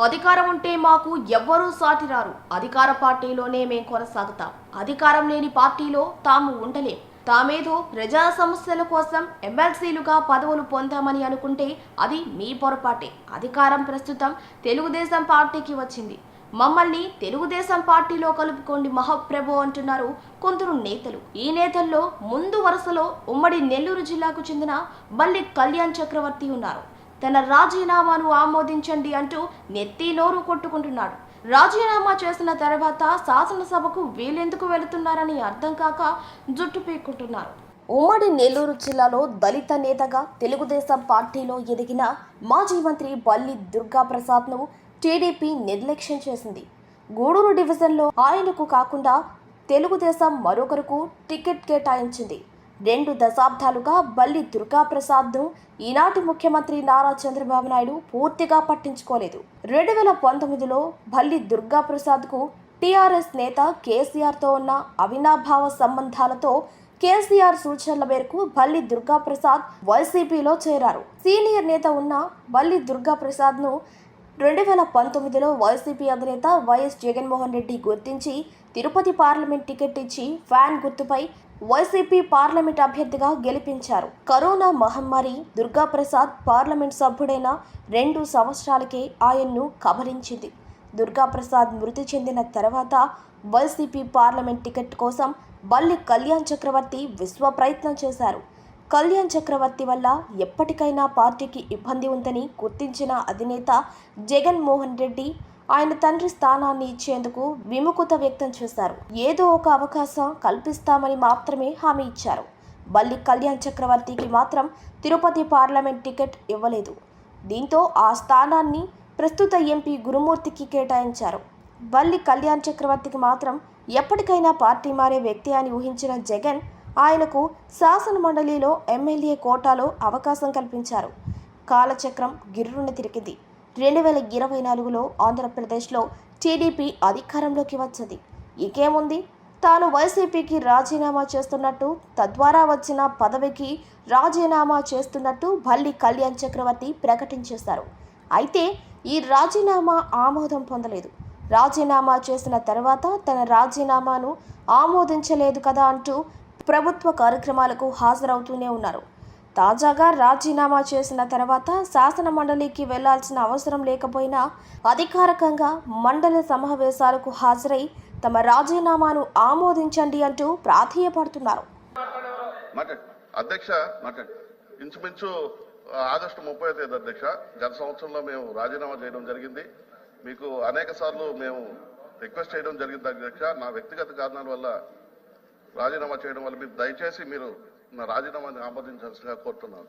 అధికారం ఉంటే మాకు ఎవ్వరూ సాటిరారు. అధికార పార్టీలోనే మేం కొనసాగుతాం. అధికారం లేని పార్టీలో తాము ఉండలేం. తామేదో ప్రజా సమస్యల కోసం ఎమ్మెల్సీలుగా పదవులు పొందామని అనుకుంటే అది మీ పొరపాటే. అధికారం ప్రస్తుతం తెలుగుదేశం పార్టీకి వచ్చింది. మమ్మల్ని తెలుగుదేశం పార్టీలో కలుపుకోండి మహాప్రభు అంటున్నారు కొందరు నేతలు. ఈ నేతల్లో ముందు వరుసలో ఉమ్మడి నెల్లూరు జిల్లాకు చెందిన బల్లి కళ్యాణ్ చక్రవర్తి ఉన్నారు. తన రాజీనామాను ఆమోదించండి అంటూ నెత్తి నోరు కొట్టుకుంటున్నాడు. రాజీనామా చేసిన తర్వాత శాసనసభకు వీళ్ళెందుకు వెళుతున్నారని అర్థం కాక జుట్టు పీక్కుంటున్నారు. ఉమ్మడి నెల్లూరు జిల్లాలో దళిత నేతగా తెలుగుదేశం పార్టీలో ఎదిగిన మాజీ మంత్రి బల్లి దుర్గాప్రసాద్ను టీడీపీ నిర్లక్ష్యం చేసింది. గూడూరు డివిజన్లో ఆయనకు కాకుండా తెలుగుదేశం మరొకరుకు టికెట్ కేటాయించింది. 2 దశాబ్దాలుగా బల్లి దుర్గాప్రసాద్ను ఈనాటి ముఖ్యమంత్రి నారా చంద్రబాబు నాయుడు పూర్తిగా పట్టించుకోలేదు. 2019లో బల్లి దుర్గాప్రసాద్కు టీఆర్ఎస్ నేత కేసీఆర్తో ఉన్న అవినాభావ సంబంధాలతో కేసీఆర్ సూచనల మేరకు బల్లి దుర్గాప్రసాద్ వైసీపీలో చేరారు. సీనియర్ నేత ఉన్న బల్లి దుర్గాప్రసాద్ను 2019లో వైసీపీ అధినేత వైఎస్ జగన్మోహన్ రెడ్డి గుర్తించి తిరుపతి పార్లమెంట్ టికెట్ ఇచ్చి ఫ్యాన్ గుర్తుపై వైసీపీ పార్లమెంట్ అభ్యర్థిగా గెలిపించారు. కరోనా మహమ్మారి దుర్గాప్రసాద్ పార్లమెంట్ సభ్యుడైన 2 సంవత్సరాలకే ఆయన్ను కబలించింది. దుర్గాప్రసాద్ మృతి చెందిన తర్వాత వైసీపీ పార్లమెంట్ టికెట్ కోసం బల్లి కళ్యాణ్ చక్రవర్తి విశ్వ ప్రయత్నం చేశారు. కళ్యాణ్ చక్రవర్తి వల్ల ఎప్పటికైనా పార్టీకి ఇబ్బంది ఉందని గుర్తించిన అధినేత జగన్మోహన్ రెడ్డి ఆయన తండ్రి స్థానాన్ని ఇచ్చేందుకు విముఖత వ్యక్తం చేశారు. ఏదో ఒక అవకాశం కల్పిస్తామని మాత్రమే హామీ ఇచ్చారు. బల్లి కళ్యాణ్ చక్రవర్తికి మాత్రం తిరుపతి పార్లమెంట్ టికెట్ ఇవ్వలేదు. దీంతో ఆ స్థానాన్ని ప్రస్తుత ఎంపీ గురుమూర్తికి కేటాయించారు. బల్లి కళ్యాణ్ చక్రవర్తికి మాత్రం ఎప్పటికైనా పార్టీ మారే వ్యక్తి అని ఊహించిన జగన్ ఆయనకు శాసన మండలిలో ఎమ్మెల్యే కోటాలో అవకాశం కల్పించారు. కాలచక్రం గిర్రున తిరిగింది. 2024లో ఆంధ్రప్రదేశ్లో టీడీపీ అధికారంలోకి వచ్చింది. ఇకేముంది, తాను వైసీపీకి రాజీనామా చేస్తున్నట్టు, తద్వారా వచ్చిన పదవికి రాజీనామా చేస్తున్నట్టు బల్లి కళ్యాణ్ చక్రవర్తి ప్రకటించేశారు. అయితే ఈ రాజీనామా ఆమోదం పొందలేదు. రాజీనామా చేసిన తర్వాత తన రాజీనామాను ఆమోదించలేదు కదా అంటూ ప్రభుత్వ కార్యక్రమాలకు హాజరవుతూనే ఉన్నారు. తాజాగా రాజీనామా చేసిన తర్వాత శాసన మండలికి వెళ్లాల్సిన అవసరం లేకపోయినా అధికారికంగా మండలి సమావేశాలకు హాజరై తమ రాజీనామాను ఆమోదించండి అంటూ ప్రాధేయపడుతున్నారు. అధ్యక్ష, ఇంచుమించు ఆగస్టు 30వ తేదీ అధ్యక్ష, గత సంవత్సరంలో మేము రాజీనామా చేయడం జరిగింది. మీకు అనేక సార్లు మేము రిక్వెస్ట్ చేయడం జరిగింది అధ్యక్ష. నా వ్యక్తిగత కారణాల వల్ల రాజీనామా చేయడం వల్ల మీరు దయచేసి నా రాజీనామాని ఆమోదించాల్సిందిగా కోరుతున్నాను.